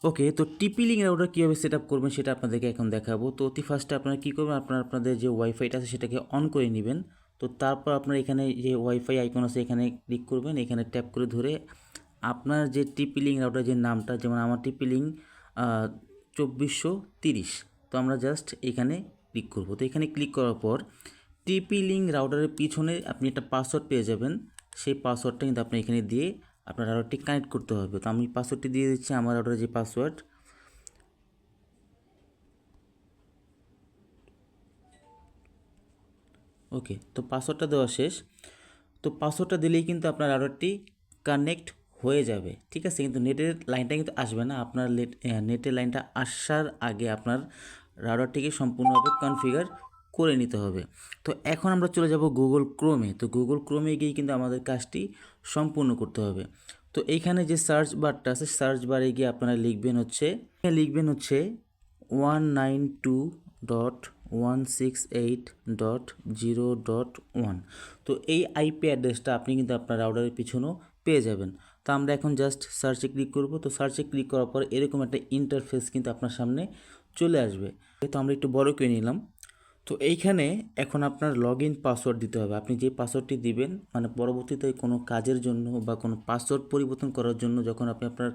ওকে, তো টিপি link router কীভাবে সেট আপ করবেন সেটা আপনাদেরকে এখন দেখাবো। তো অতি ফার্স্টে আপনারা কী করবেন, আপনাদের যে ওয়াইফাইটা আছে সেটাকে অন করে নেবেন। তো তারপর আপনার এখানে যে ওয়াইফাই আইকন আছে এখানে ক্লিক করবেন, এখানে ট্যাপ করে ধরে আপনার যে টিপি লিঙ্ক রাউটার যে নামটা, যেমন আমার টিপি লিঙ্ক 2430, তো আমরা জাস্ট এখানে ক্লিক করব। তো এখানে ক্লিক করার পর টিপি লিঙ্ক রাউটারের পিছনে আপনি একটা পাসওয়ার্ড পেয়ে যাবেন। সেই পাসওয়ার্ডটা কিন্তু আপনি এখানে দিয়ে আপনার রাউটারটি কানেক্ট করতে হবে। তো আমি পাসওয়ার্ডটি দিয়ে দিচ্ছি, আমার রাউটারের যে পাসওয়ার্ড। ওকে, তো পাসওয়ার্ডটা দেওয়া শেষ। তো পাসওয়ার্ডটা দিলেই কিন্তু আপনার রাউটারটি কানেক্ট হয়ে যাবে, ঠিক আছে। কিন্তু নেটের লাইনটা কিন্তু আসবে না, আপনার নেটের লাইনটা আসার আগে আপনার রাউটারটিকে সম্পূর্ণভাবে কনফিগার করে নিতে হবে। তো এখন আমরা চলে যাব গুগল ক্রোমে। তো গুগল ক্রোমে গিয়ে কিন্তু আমাদের কাজটি সম্পূর্ণ করতে হবে। তো এইখানে যে সার্চ বারটা আছে, সার্চ বারে গিয়ে আপনারা লিখবেন হচ্ছে 192.168.0.1। তো এই আইপি অ্যাড্রেসটা আপনি কিন্তু আপনার রাউটারের পিছনেও পেয়ে যাবেন। তো আমরা এখন জাস্ট সার্চে ক্লিক করব। তো সার্চে ক্লিক করার পর এরকম একটা ইন্টারফেস কিন্তু আপনার সামনে চলে আসবে। তো আমরা একটু বড় করে নিলাম। তো এইখানে এখন আপনার লগ ইন পাসওয়ার্ড দিতে হবে। আপনি যে পাসওয়ার্ডটি দিবেন, মানে পরবর্তীতে কোনো কাজের জন্য বা কোনো পাসওয়ার্ড পরিবর্তন করার জন্য যখন আপনি আপনার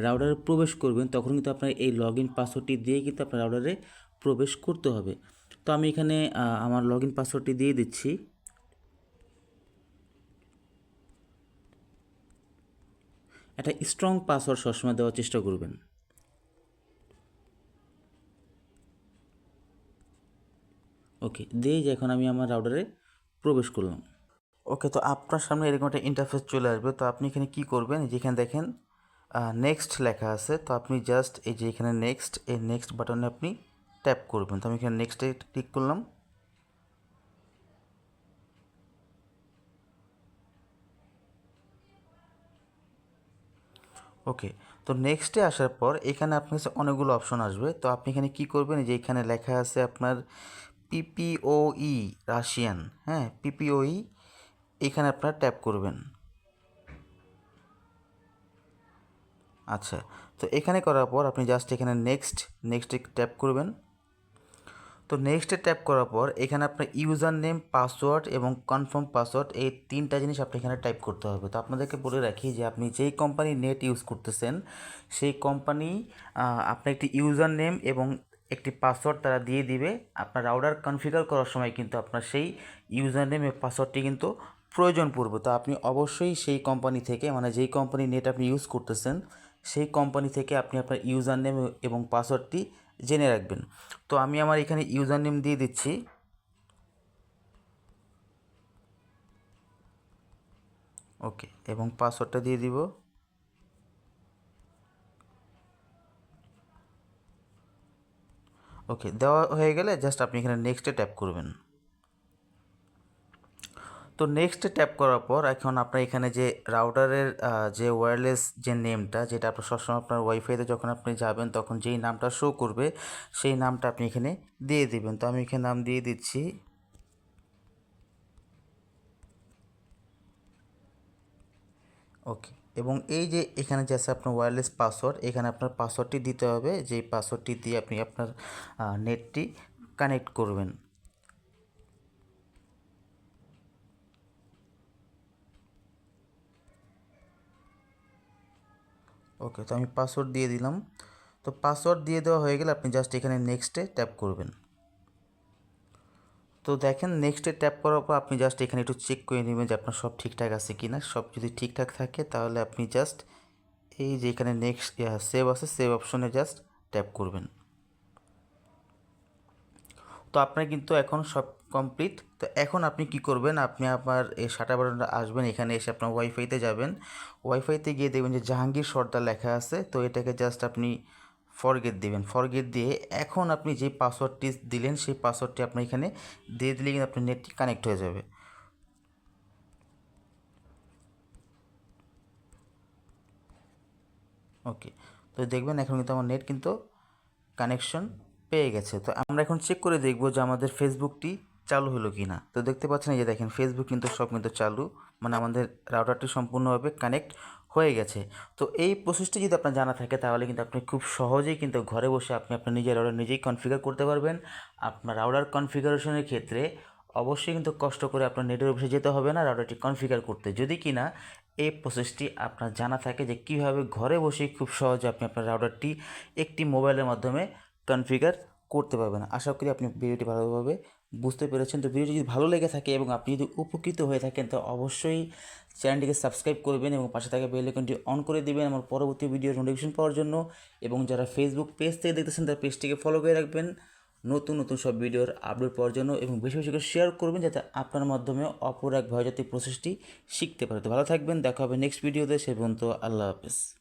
রাউটারে প্রবেশ করবেন, তখন কিন্তু আপনার এই লগ ইন পাসওয়ার্ডটি দিয়ে কিন্তু আপনার রাউটারে প্রবেশ করতে হবে। তো আমি এখানে আমার লগ ইন পাসওয়ার্ডটি দিয়ে দিচ্ছি। একটা স্ট্রং পাসওয়ার্ড সবসময় দেওয়ার চেষ্টা করবেন। ওকে, দিয়ে যে এখন আমি আমার রাউটারে প্রবেশ করলাম। ওকে, তো আপনার সামনে এরকম একটা ইন্টারফেস চলে আসবে। তো আপনি এখানে কি করবেন, যেখানে দেখেন নেক্সট লেখা আছে, তো আপনি জাস্ট এই যে এখানে নেক্সট, এই নেক্সট বাটনে আপনি ট্যাপ করবেন। তো আমি এখানে নেক্সটে ক্লিক করলাম। ওকে, তো নেক্সটে আসার পর এখানে আপনার কাছে অনেকগুলো অপশন আসবে। তো আপনি এখানে কি করবেন, যে এখানে লেখা আছে আপনার পিপিওই রাশিয়ান, হ্যাঁ পিপিওই, এখানে আপনার ট্যাপ করবেন। আচ্ছা, তো এখানে করার পর আপনি জাস্ট এখানে নেক্সটে ট্যাপ করবেন। তো নেক্সটে ট্যাপ করার পর এখানে আপনার ইউজার নেম, পাসওয়ার্ড এবং কনফার্ম পাসওয়ার্ড, এই তিনটা জিনিস আপনি এখানে টাইপ করতে হবে। তো আপনাদেরকে বলে রাখি যে আপনি যেই কোম্পানি নেট ইউজ করতেছেন সেই কোম্পানি আপনার একটি ইউজার নেম এবং একটি পাসওয়ার্ড তারা দিয়ে দিবে। আপনার রাউটার কনফিগার করার সময় কিন্তু আপনার সেই ইউজার নেম এবং পাসওয়ার্ডটি কিন্তু প্রয়োজন পড়বে। তো আপনি অবশ্যই সেই কোম্পানি থেকে, মানে যেই কোম্পানি নেট আপনি ইউজ করতেছেন সেই কোম্পানি থেকে আপনি আপনার ইউজার নেম এবং পাসওয়ার্ডটি জেনে রাখবেন। তো আমি আমার এখানে ইউজার নেম দিয়ে দিচ্ছি। ওকে, এবং পাসওয়ার্ডটা দিয়ে দিব। ওকে, দেওয়া হয়ে গেলে জাস্ট আপনি এখানে নেক্সটে ট্যাপ করবেন। তো নেক্সটে ট্যাপ করার পর এখন আপনার এখানে যে রাউটারের যে ওয়্যারলেস যে নেমটা, যেটা আপনার সবসময় আপনার ওয়াইফাইতে যখন আপনি যাবেন তখন যেই নামটা শো করবে সেই নামটা আপনি এখানে দিয়ে দিবেন। তো আমি এখানে নাম দিয়ে দিচ্ছি। ওকে, এবং এই যে এখানে যে আছে আপনার ওয়্যারলেস পাসওয়ার্ড, এখানে আপনার পাসওয়ার্ডটি দিতে হবে, যেই পাসওয়ার্ডটি দিয়ে আপনি আপনার নেটটি কানেক্ট করবেন। ওকে, তো আমি পাসওয়ার্ড দিয়ে দিলাম। তো পাসওয়ার্ড দিয়ে দেওয়া হয়ে গেলে আপনি জাস্ট এখানে নেক্সটে ট্যাপ করবেন। তো দেখেন নেক্সটে ট্যাপ করার পর আপনি জাস্ট এখানে একটু চেক করে নেবেন যে আপনার সব ঠিকঠাক আছে কি না। সব যদি ঠিকঠাক থাকে তাহলে আপনি জাস্ট এই যে এখানে নেক্সট সেভ আছে, সেভ অপশনে জাস্ট ট্যাপ করবেন। তো আপনার কিন্তু এখন সব কমপ্লিট। তো এখন আপনি কি করবেন, আপনি আপনার এই শাটার বাটনটা আসবেন, এখানে এসে আপনার ওয়াইফাইতে যাবেন। ওয়াইফাইতে গিয়ে দেখবেন যে জাহাঙ্গীর সর্দার লেখা আছে, তো এটাকে জাস্ট আপনি ফরগেট দিবেন। ফরগেট দিয়ে এখন আপনি যে পাসওয়ার্ডটি দিলেন সেই পাসওয়ার্ডটি আপনি এখানে দিয়ে দিলে কিন্তু আপনার নেটটি কানেক্ট হয়ে যাবে। ওকে, তো দেখবেন এখন কিন্তু আমার নেট কিন্তু কানেকশন পেয়ে গেছে। তো আমরা এখন চেক করে দেখব যে আমাদের ফেসবুকটি চালু হলো কি না। তো দেখতে পাচ্ছেন এই যে দেখেন ফেসবুক কিন্তু সব কিন্তু চালু, মানে আমাদের রাউটারটি সম্পূর্ণভাবে কানেক্ট হয়ে গেছে। তো এই প্রসেসটি যদি আপনার জানা থাকে তাহলে কিন্তু আপনি খুব সহজেই কিন্তু ঘরে বসে আপনি আপনার নিজের রাউটার নিজেই কনফিগার করতে পারবেন। আপনার রাউটার কনফিগারেশনের ক্ষেত্রে অবশ্যই কিন্তু কষ্ট করে আপনার নেটের অফিসে যেতে হবে না রাউটারটি কনফিগার করতে, যদি কিনা এই প্রসেসটি আপনার জানা থাকে যে কীভাবে ঘরে বসেই খুব সহজে আপনি আপনার রাউটারটি একটি মোবাইলের মাধ্যমে কনফিগার করতে পারবেন। আশা করি আপনি ভিডিওটি ভালোভাবে বুঝতে পেরেছেন। তো ভিডিওটি যদি ভালো লেগে থাকে এবং আপনি যদি উপকৃত হয়ে থাকেন তো অবশ্যই চ্যানেলটিকে সাবস্ক্রাইব করবেন এবং পাশে থাকা বেল আইকনটি অন করে দিবেন আমার পরবর্তী ভিডিওর নোটিফিকেশন পাওয়ার জন্য। এবং যারা ফেসবুক পেজ থেকে দেখতেছেন তার পেজটিকে ফলো করে রাখবেন নতুন নতুন সব ভিডিওর আপলোড পাওয়ার জন্য, এবং বেশি বেশি করে শেয়ার করবেন যাতে আপনার মাধ্যমে অপর এক ভয়জাতি প্রসেসটি শিখতে পারে। তো ভালো থাকবেন, দেখা হবে নেক্সট ভিডিওতে। সে পর্যন্ত আল্লাহ হাফেজ।